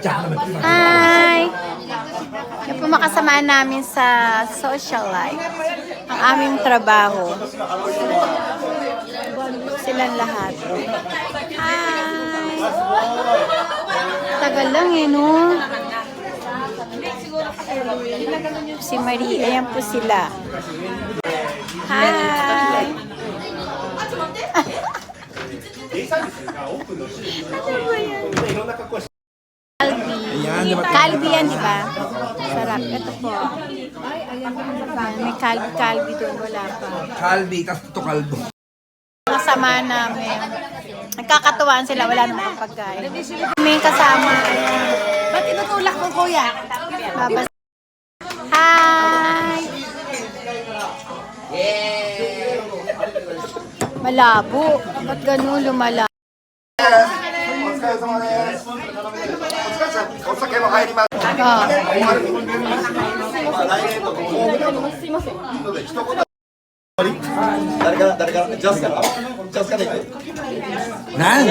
Hi! Yan po makasama namin sa social life. Ang aming trabaho. Silang lahat. Hi! Tagal lang eh, no? Si Marie, ayan po sila. Hi! Ano ba yan? Kalbi yan, di ba? Sarap. Ito po. May kalbi doon. Wala pa. Kalbi, tapos ito kalbo. Kasama namin. Nagkakatuwaan sila. Wala namang pagkain. May kasama. Ba't tinutulak mo, kuya? Babas. Hi! Malabo. Ba't ganun lumala? お疲れ様です。お酒も入ります。 Oh. 誰からジャスからで行く。何？